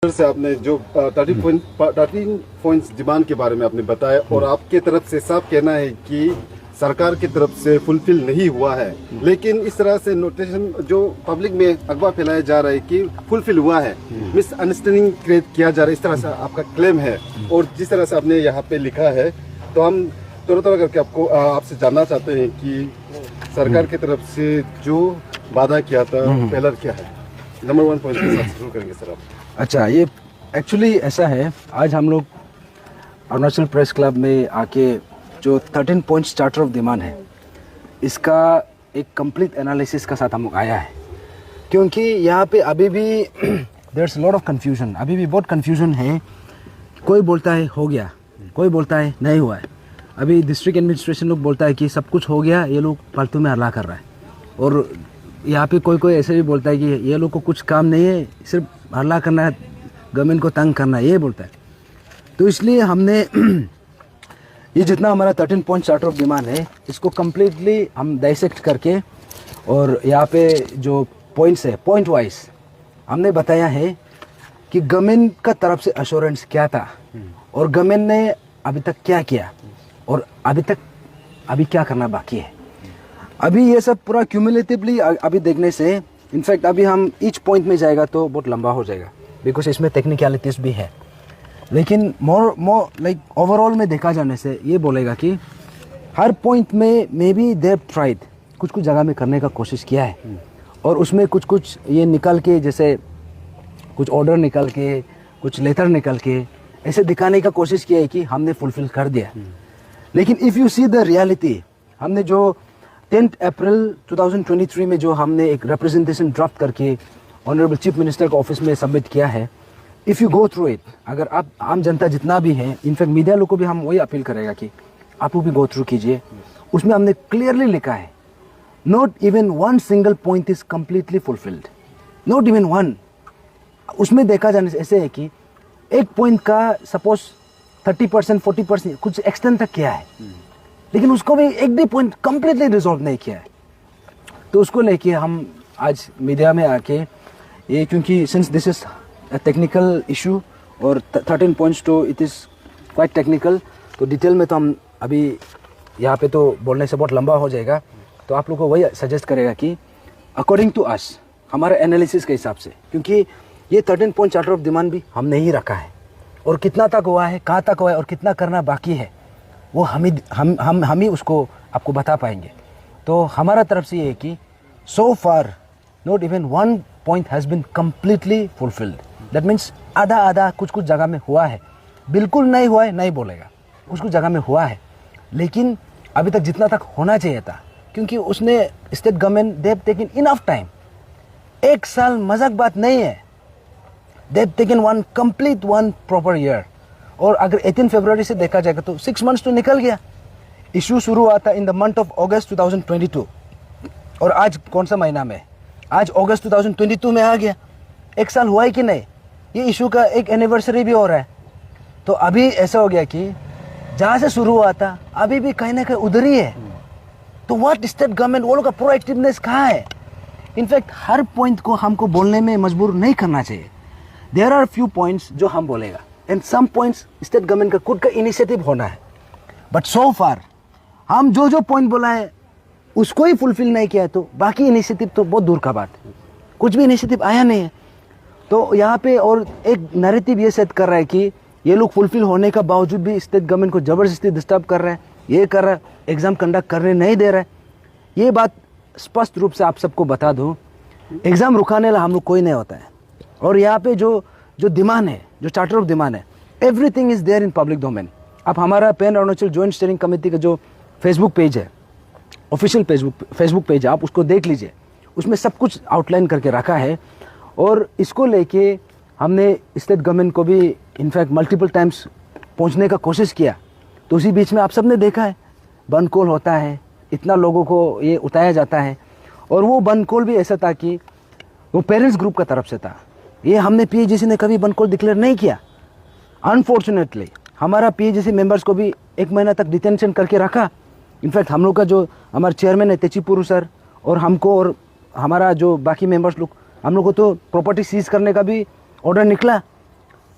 से आपने जो 13 पॉइंट्स डिमांड के बारे में आपने बताया और आपके तरफ से साफ कहना है कि सरकार की तरफ से फुलफिल नहीं हुआ है, लेकिन इस तरह से नोटेशन जो पब्लिक में अगवा फैलाया जा रहा है कि फुलफिल हुआ है, मिसअंडरस्टैंडिंग क्रिएट किया जा रहा है, इस तरह से आपका क्लेम है। और जिस तरह से आपने यहाँ पे लिखा है, तो हम थोड़ा थोड़ा करके आपसे जानना चाहते हैं कि सरकार की तरफ से जो वादा किया था पहला क्या है। नंबर 1 पॉइंट के साथ शुरू करेंगे सर आप। अच्छा, ये एक्चुअली ऐसा है, आज हम लोग अरुणाचल प्रेस क्लब में आके जो 13 पॉइंट चार्टर ऑफ डिमांड है, इसका एक कंप्लीट एनालिसिस का साथ हम लोग आया है, क्योंकि यहाँ पे अभी भी there is lot of confusion, अभी भी बहुत कन्फ्यूजन है। कोई बोलता है हो गया, कोई बोलता है नहीं हुआ है। अभी डिस्ट्रिक्ट एडमिनिस्ट्रेशन लोग बोलता है कि सब कुछ हो गया, ये लोग फालतू में हल्ला कर रहा है। और यहाँ पे कोई ऐसे भी बोलता है कि ये लोग को कुछ काम नहीं है, सिर्फ हल्ला करना है, गवर्नमेंट को तंग करना है, ये बोलता है। तो इसलिए हमने ये जितना हमारा 13 पॉइंट चार्टर ऑफ डिमांड है, इसको कम्प्लीटली हम डाइसेक्ट करके और यहाँ पे जो पॉइंट्स है, पॉइंट वाइज हमने बताया है कि गवर्नमेंट का तरफ से अश्योरेंस क्या था और गवर्नमेंट ने अभी तक क्या किया और अभी क्या करना बाकी है। अभी ये सब पूरा क्यूमुलेटिवली अभी देखने से, इनफैक्ट अभी हम ईच पॉइंट में जाएगा तो बहुत लंबा हो जाएगा, बिकॉज इसमें टेक्निकलिटीज भी है। लेकिन मोर लाइक ओवरऑल में देखा जाने से ये बोलेगा कि हर पॉइंट में मे बी दे ट्राइड, कुछ जगह में करने का कोशिश किया है और उसमें कुछ ये निकल के, जैसे कुछ ऑर्डर निकल के, कुछ लेटर निकल के ऐसे दिखाने का कोशिश किया है कि हमने फुलफिल कर दिया। लेकिन if you see the reality, हमने जो 10 अप्रैल 2023 में जो हमने एक रिप्रेजेंटेशन ड्राफ्ट करके ऑनरेबल चीफ मिनिस्टर के ऑफिस में सबमिट किया है, if you go through it, अगर आप आम जनता जितना भी है, इनफैक्ट मीडिया लोग को भी हम वही अपील करेगा कि आप लोग भी गो थ्रू कीजिए। उसमें हमने क्लियरली लिखा है, not even one single point is completely fulfilled, not even one. उसमें देखा जाने से ऐसे है कि एक पॉइंट का सपोज 30% 40% कुछ एक्सटेंड तक किया है, लेकिन उसको भी एक भी पॉइंट कम्प्लीटली रिजॉल्व नहीं किया है। तो उसको लेके हम आज मीडिया में आके ये, क्योंकि since this is a technical issue और 13 points तो it is quite technical, तो डिटेल में तो हम अभी यहाँ पे तो बोलने से बहुत लंबा हो जाएगा। तो आप लोग को वही सजेस्ट करेगा कि अकॉर्डिंग टू अस, हमारे एनालिसिस के हिसाब से, क्योंकि ये 13 पॉइंट चार्टर ऑफ डिमांड भी हमने ही रखा है और कितना तक हुआ है, कहाँ तक हुआ है और कितना करना बाकी है, वो हम ही उसको आपको बता पाएंगे। तो हमारा तरफ से ये है कि so far not even one point has been completely fulfilled. That means आधा कुछ जगह में हुआ है, बिल्कुल नहीं हुआ है नहीं बोलेगा, कुछ जगह में हुआ है, लेकिन अभी तक जितना तक होना चाहिए था, क्योंकि उसने state government they have taken enough time, 1 साल मजाक बात नहीं है, they have taken one proper year. और अगर 18 फरवरी से देखा जाएगा तो 6 मंथ्स तो निकल गया। इशू शुरू हुआ था इन द मंथ ऑफ अगस्त 2022 और आज कौन सा महीना में, आज अगस्त 2022 में आ गया। 1 साल हुआ है कि नहीं, ये इशू का एक एनिवर्सरी भी हो रहा है। तो अभी ऐसा हो गया कि जहाँ से शुरू हुआ था अभी भी कहीं ना कहीं उधर ही है। तो व्हाट स्टेट गवर्नमेंट, वो लोग का प्रोएक्टिवनेस कहाँ है? इनफैक्ट हर पॉइंट को हमको बोलने में मजबूर नहीं करना चाहिए। देयर आर फ्यू पॉइंट्स जो हम बोलेगा and some points state government का खुद का इनिशिएटिव होना है। बट सो फार हम जो पॉइंट बोला है उसको ही फुलफिल नहीं किया है, तो बाकी इनिशिएटिव तो बहुत दूर का बात है, कुछ भी इनिशिएटिव आया नहीं है। तो यहाँ पे और एक नैरेटिव ये सेट कर रहा है कि ये लोग फुलफिल होने का बावजूद भी स्टेट गवर्नमेंट को ज़बरदस्ती डिस्टर्ब कर रहा है, ये कर रहा है, एग्ज़ाम कंडक्ट करने नहीं दे रहा है। ये बात स्पष्ट रूप से आप सबको बता दूँ, एग्ज़ाम रुकाने वाला हम लोग कोई नहीं होता है। और यहाँ पे जो डिमांड है, जो चार्टर ऑफ डिमांड है, everything is there in public domain. आप हमारा pan Arunachal joint steering committee का जो फेसबुक पेज है, ऑफिशियल फेसबुक पेज है, आप उसको देख लीजिए, उसमें सब कुछ आउटलाइन करके रखा है। और इसको लेके हमने स्टेट गवर्नमेंट को भी इनफैक्ट मल्टीपल टाइम्स पहुंचने का कोशिश किया। तो उसी बीच में आप सब ने देखा है, बंद कॉल होता है, इतना लोगों को ये उताया जाता है। और वो बंद कॉल भी ऐसा था कि वो पेरेंट्स ग्रुप का तरफ से था। ये हमने पीएजीसी ने कभी बंद कॉल डिक्लेयर नहीं किया। अनफॉर्चुनेटली हमारा पीएजीसी मेंबर्स को भी 1 महीना तक डिटेंशन करके रखा। इनफैक्ट हम लोग का जो हमारे चेयरमैन है तेचीपुरु सर, और हमको और हमारा जो बाकी मेंबर्स लोग, हम लोग को तो प्रॉपर्टी सीज करने का भी ऑर्डर निकला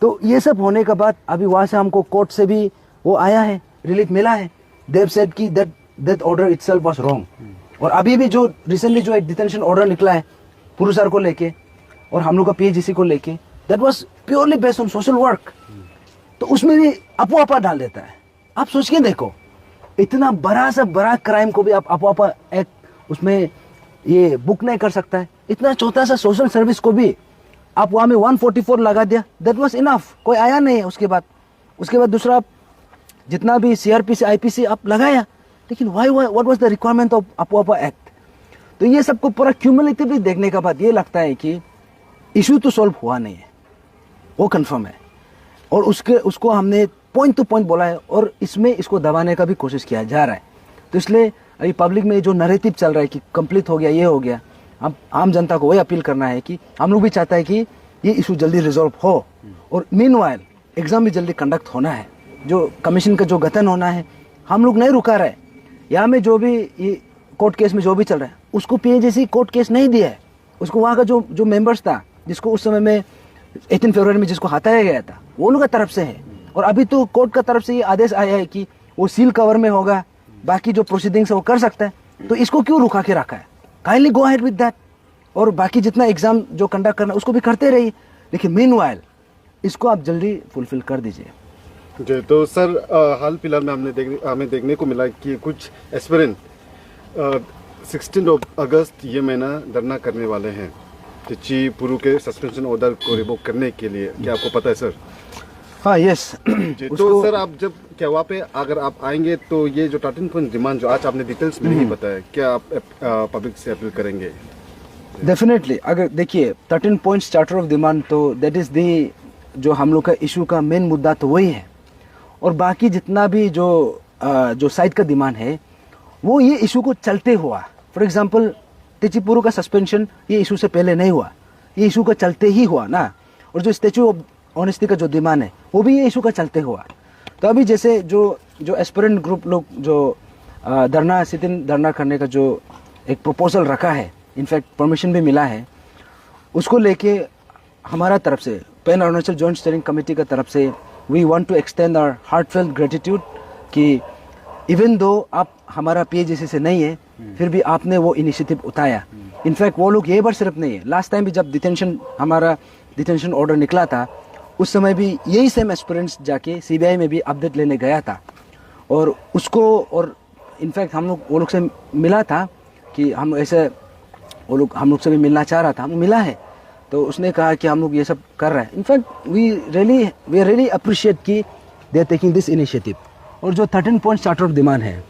तो ये सब होने के बाद अभी वहाँ से हमको कोर्ट से भी वो आया है, रिलीफ मिला है। देव सेड कि that order itself was wrong. और अभी भी जो रिसेंटली जो एक डिटेंशन ऑर्डर निकला है पुरु सर को लेके और हम लोग का PAGC को लेके, that was purely based on social work. तो उसमें भी अपोआपा डाल देता है। आप सोच के देखो, इतना बड़ा सा बड़ा क्राइम को भी आप अपोआपा एक उसमें ये बुक नहीं कर सकता है। इतना छोटा सा सोशल सर्विस को भी आप वहाँ में 144 लगा दिया, दैट वाज इनफ। कोई आया नहीं है उसके बाद दूसरा जितना भी CRPC IPC आप लगाया, लेकिन what was the requirement of अपोआपा एक्ट। तो ये सबको पूरा क्यूमुलेटिवली देखने के बाद ये लगता है कि इशू तो सॉल्व हुआ नहीं है, वो कंफर्म है। और उसको हमने पॉइंट टू पॉइंट बोला है और इसमें इसको दबाने का भी कोशिश किया जा रहा है। तो इसलिए अभी पब्लिक में जो नैरेटिव चल रहा है कि कंप्लीट हो गया, ये हो गया, हम आम जनता को वही अपील करना है कि हम लोग भी चाहता है कि ये इशू जल्दी रिजॉल्व हो और मीनवाइल एग्जाम भी जल्दी कंडक्ट होना है। जो कमीशन का जो गठन होना है, हम लोग नहीं रुका रहे। यहाँ में जो भी ये कोर्ट केस में जो भी चल रहा है उसको PAGC कोर्ट केस नहीं दिया है। उसको वहाँ का जो मेंबर्स था, जिसको उस समय में 18 फरवरी में जिसको हटाया गया था, वो लोग का तरफ से है। और अभी तो कोर्ट का तरफ से ये आदेश आया है कि वो सील कवर में होगा, बाकी जो प्रोसीडिंग्स है वो कर सकता है। तो इसको क्यों रुका के रखा है? Kindly go ahead with that. और बाकी जितना एग्जाम जो कंडक्ट करना उसको भी करते रहिए, लेकिन मीनवाइल इसको आप जल्दी फुलफिल कर दीजिए। जी, तो सर हाल फिलहाल में हमें देखने को मिला कि कुछ एस्पिरेंट 16 अगस्त ये महीना धरना करने वाले हैं टेची पुरु के सस्पेंशन ऑर्डर को रिवोक करने के लिए। क्या आपको पता है सर? हाँ, यस। तो सर आप जब क्या वहाँ पे अगर आप आएंगे तो ये जो 13 पॉइंट डिमांड जो आज आपने डिटेल्स में नहीं बताया, क्या आप पब्लिक से अपील करेंगे? डेफिनेटली। अगर देखिए 13 पॉइंट चार्टर ऑफ डिमांड, तो दैट इज दी जो हम लोग का इशू का मेन मुद्दा तो वही है। और बाकी जितना भी जो साइड का डिमांड है वो ये इशू को चलते हुआ, फॉर एग्जांपल टेची पुरु का सस्पेंशन ये इशू से पहले नहीं हुआ, ये इशू का चलते ही हुआ ना। और जो स्टैच्यू ऑफ ऑनेस्टी का जो डिमांड है वो भी ये इशू का चलते हुआ। तो अभी जैसे जो एस्पिरेंट ग्रुप लोग जो सिटिंग धरना करने का जो एक प्रपोजल रखा है, इनफैक्ट परमिशन भी मिला है, उसको लेके हमारा तरफ से pan Arunachal joint steering committee का तरफ से we want to extend our heartfelt gratitude कि इवन दो आप हमारा PAGC से नहीं है, फिर भी आपने वो इनिशिएटिव उठाया। इनफैक्ट वो लोग ये बार सिर्फ नहीं है, लास्ट टाइम भी जब हमारा डिटेंशन ऑर्डर निकला था उस समय भी यही सेम एस्पिरेंट्स जाके CBI में भी अपडेट लेने गया था। और इनफैक्ट हम लोग वो लोग से मिला था कि हम लोग से भी मिलना चाह रहा था, हम मिला है। तो उसने कहा कि हम लोग ये सब कर रहे हैं। इनफैक्ट वी रियली अप्रिशिएट कि they are taking this initiative. और जो 13 पॉइंट चार्टर ऑफ डिमांड है,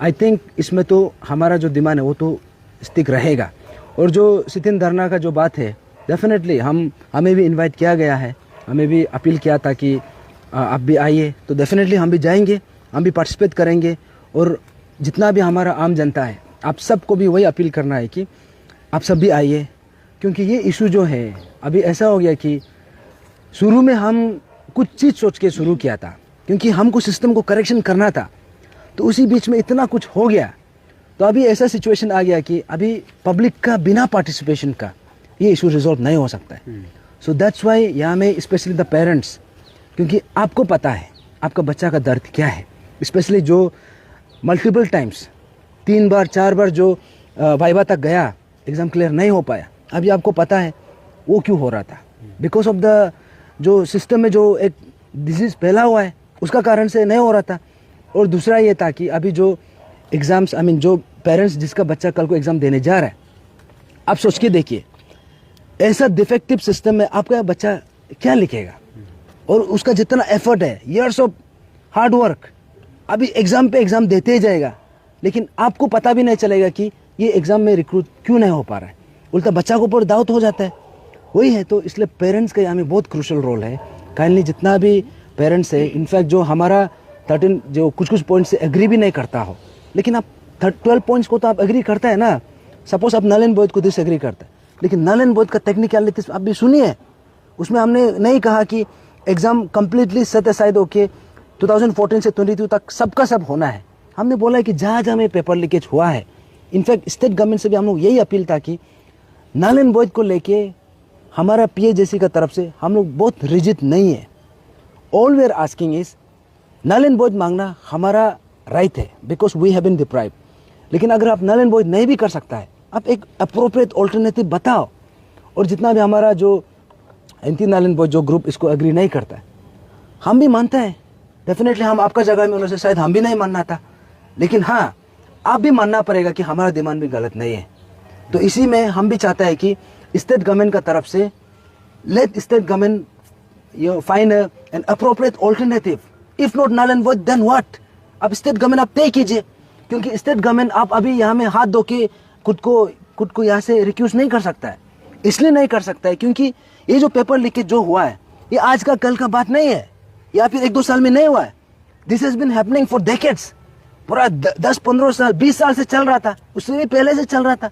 आई थिंक इसमें तो हमारा जो डिमांड है वो तो स्टिक रहेगा। और जो सिटिंग धरना का जो बात है, डेफिनेटली हमें भी इनवाइट किया गया है, हमें भी अपील किया था कि आप भी आइए। तो डेफिनेटली हम भी जाएंगे, हम भी पार्टिसिपेट करेंगे। और जितना भी हमारा आम जनता है, आप सबको भी वही अपील करना है कि आप सब भी आइए। क्योंकि ये इशू जो है अभी ऐसा हो गया कि शुरू में हम कुछ चीज़ सोच के शुरू किया था, क्योंकि हमको सिस्टम को करेक्शन करना था। तो उसी बीच में इतना कुछ हो गया, तो अभी ऐसा सिचुएशन आ गया कि अभी पब्लिक का बिना पार्टिसिपेशन का ये इशू रिजॉल्व नहीं हो सकता है। सो दैट्स वाई यहाँ में स्पेशली द पेरेंट्स, क्योंकि आपको पता है आपका बच्चा का दर्द क्या है, स्पेशली जो मल्टीपल टाइम्स 3 बार 4 बार जो वाइवा तक गया, एग्ज़ाम क्लियर नहीं हो पाया। अभी आपको पता है वो क्यों हो रहा था, बिकॉज ऑफ द जो सिस्टम में जो एक डिजीज़ फैला हुआ है उसका कारण से नहीं हो रहा था। और दूसरा ये था कि अभी जो एग्ज़ाम्स जो पेरेंट्स जिसका बच्चा कल को एग्ज़ाम देने जा रहा है, आप सोच के देखिए ऐसा डिफेक्टिव सिस्टम में आपका बच्चा क्या लिखेगा। और उसका जितना एफर्ट है, ईयर्स ऑफ हार्ड वर्क, अभी एग्ज़ाम पे एग्ज़ाम देते ही जाएगा, लेकिन आपको पता भी नहीं चलेगा कि ये एग्ज़ाम में रिक्रूट क्यों नहीं हो पा रहा है। उल्टा बच्चा को ऊपर डाउट हो जाता है। वही है, तो इसलिए पेरेंट्स का यहाँ में बहुत क्रूशल रोल है। काइंडली जितना भी पेरेंट्स है, इनफैक्ट जो हमारा 13 जो कुछ पॉइंट से एग्री भी नहीं करता हो, लेकिन आप 12 पॉइंट्स को तो आप एग्री करता है ना। सपोज आप नल एंड बोथ को डिसएग्री करता है, लेकिन नल एंड बोथ का टेक्निकलिटीज आप भी सुनिए। उसमें हमने नहीं कहा कि एग्ज़ाम कम्प्लीटली सेट असाइड होके 2014 से 22 तक सबका सब होना है। हमने बोला है कि जहाँ जहाँ में पेपर लीकेज हुआ है, इनफैक्ट स्टेट गवर्नमेंट से भी हम लोग यही अपील था कि नल एंड बोथ को लेके हमारा PAJC का तरफ से हम लोग बहुत रिजिड नहीं है। All we are asking is null and void मांगना हमारा राइट है, because we have been deprived. लेकिन अगर आप नल एंड वॉइड नहीं भी कर सकता है, आप एक अप्रोप्रिएट ऑल्टरनेटिव बताओ। और जितना भी हमारा जो एंटी नल एंड वॉइड जो ग्रुप इसको एग्री नहीं करता है, हम भी मानते हैं डेफिनेटली, हम आपका जगह में होने से शायद हम भी नहीं मानना था, लेकिन हाँ आप भी मानना पड़ेगा कि हमारा डिमांड भी गलत नहीं है। तो इसी में हम भी चाहते हैं कि स्टेट गवर्नमेंट का तरफ से let state government you find an appropriate alternative, if not null and void then what. अब स्टेट गवर्नमेंट आप तय कीजिए, क्योंकि स्टेट गवर्नमेंट आप अभी यहाँ में हाथ धो के खुद को यहाँ से रिक्यूज नहीं कर सकता है। इसलिए नहीं कर सकता है क्योंकि ये जो पेपर लीकेज जो हुआ है, ये आज का कल का बात नहीं है, या फिर 1-2 साल में नहीं हुआ है। This has been happening for decades, पूरा 10-15 साल 20 साल से चल रहा था, उससे भी पहले से चल रहा था।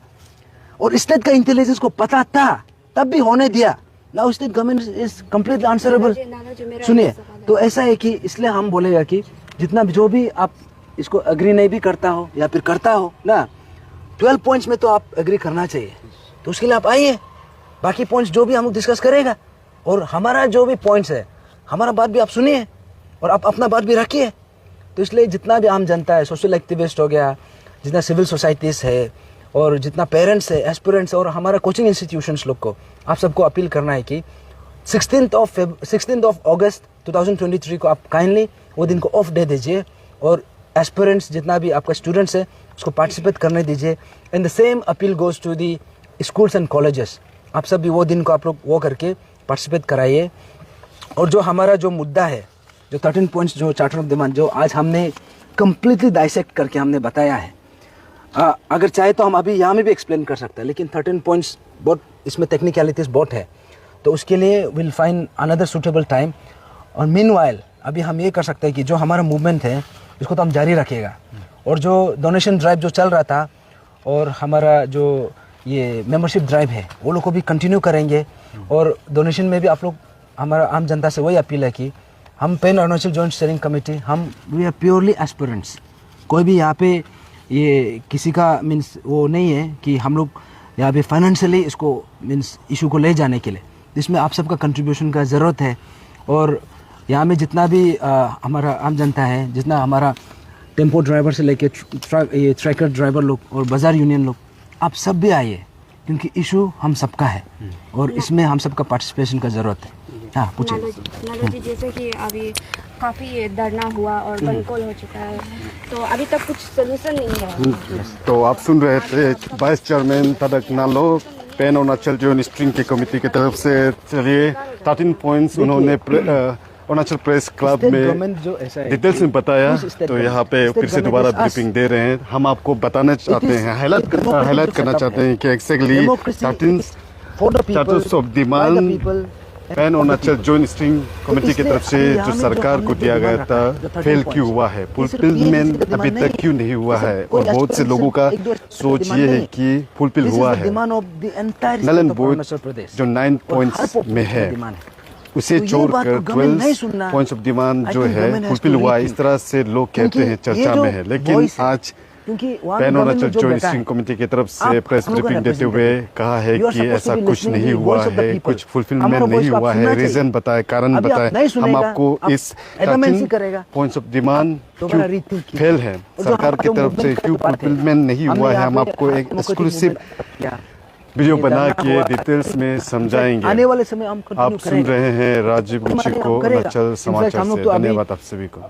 और स्टेट का इंटेलिजेंस को पता था, तब भी होने दिया। Now state government is completely answerable. सुनिए, तो ऐसा है कि इसलिए हम बोलेगा कि जितना जो भी आप इसको एग्री नहीं भी करता हो या फिर करता हो ना, 12 पॉइंट्स में तो आप एग्री करना चाहिए। तो उसके लिए आप आइए, बाकी पॉइंट्स जो भी हम लोग डिस्कस करेगा। और हमारा जो भी पॉइंट्स है, हमारा बात भी आप सुनिए और आप अपना बात भी रखिए। तो इसलिए जितना भी आम जनता है, सोशल एक्टिविस्ट हो गया, जितना सिविल सोसाइटीज़ है और जितना पेरेंट्स है, एस्पिरेंट्स और हमारा कोचिंग इंस्टीट्यूशंस लोग को, आप सबको अपील करना है कि 16 अगस्त 2023 को आप काइंडली वो दिन को ऑफ डे दीजिए और एस्पिरेंट्स जितना भी आपका स्टूडेंट्स है उसको पार्टिसिपेट करने दीजिए। And the same appeal goes to the schools and colleges. आप सब भी वो दिन को आप लोग वो करके पार्टिसिपेट कराइए। और जो हमारा जो मुद्दा है, जो 13 पॉइंट्स जो चार्टर ऑफ डिमांड जो आज हमने कम्प्लीटली डाइसेक्ट करके हमने बताया है, अगर चाहे तो हम अभी यहाँ में भी एक्सप्लेन कर सकते हैं, लेकिन 13 पॉइंट्स बहुत इसमें टेक्निकलिटीज़ बहुत है, तो उसके लिए will find another suitable time. और मीनवाइल अभी हम ये कर सकते हैं कि जो हमारा मूवमेंट है इसको तो हम जारी रखेगा। और जो डोनेशन ड्राइव जो चल रहा था और हमारा जो ये मेंबरशिप ड्राइव है वो लोग को भी कंटिन्यू करेंगे। और डोनेशन में भी आप लोग, हमारा आम जनता से वही अपील है कि हम pan Arunachal joint steering committee, हम वी आर प्योरली एस्पिरेंट्स। कोई भी यहाँ पे ये किसी का मीन्स वो नहीं है कि हम लोग यहाँ पे फाइनेंशियली इसको मीन्स इशू को ले जाने के लिए, इसमें आप सबका कंट्रीब्यूशन का ज़रूरत है। और यहाँ में जितना भी हमारा आम जनता है, जितना हमारा टेम्पो ड्राइवर से लेके ये ट्रैकर ड्राइवर लोग और बाज़ार यूनियन लोग, आप सब भी आइए, क्योंकि इशू हम सबका है और इसमें हम सबका पार्टिसिपेशन का ज़रूरत है। हाँ पूछिए। नालो जी, जैसे कि अभी काफ़ी धरना हुआ और बंदकोल हो चुका है, तो अभी तक कुछ सोल्यूशन नहीं है। तो आप सुन रहे थे वाइस चेयरमैन तदक नालो, पैन अरुणाचल जॉइंट स्टीयरिंग की कमेटी की तरफ से। चलिए 13 पॉइंट्स उन्होंने अरुणाचल प्रेस क्लब में डिटेल्स में बताया, तो यहाँ पे फिर से दोबारा ब्रीफिंग दे रहे हैं। हम आपको बताना चाहते हैं, हाईलाइट करना चाहते हैं कि exactly 13 charters of demand pan Arunachal joint steering committee की तरफ से जो सरकार को दिया गया था, फेल क्यों हुआ है, फुलफिलमेंट अभी तक क्यों नहीं हुआ है। और बहुत से लोगों का सोच ये है कि फुलफिल हुआ है। नल एंड वॉइड जो 9 पॉइंट्स में है उसे छोड़कर 12 पॉइंट्स ऑफ डिमांड जो है फुलफिल हुआ है, इस तरह से लोग कहते हैं, चर्चा में है। लेकिन आज pan Arunachal joint steering committee की तरफ से प्रेस ब्रीफिंग देते हुए कहा है कि ऐसा कुछ नहीं हुआ है, कुछ फुलफिलमेंट नहीं हुआ है। रीजन बताए, कारण बताए, हम आपको इस 13 पॉइंट्स ऑफ डिमांड क्यों फेल है, सरकार की तरफ से क्यों फुलफिलमेंट नहीं हुआ है, हम आपको एक एक्सक्लूसिव वीडियो बना के डिटेल्स में समझाएंगे। आने वाले समय हम आप सुन रहे हैं राजीव गुच्छी को अरुणाचल समाचार से। धन्यवाद आप सभी को।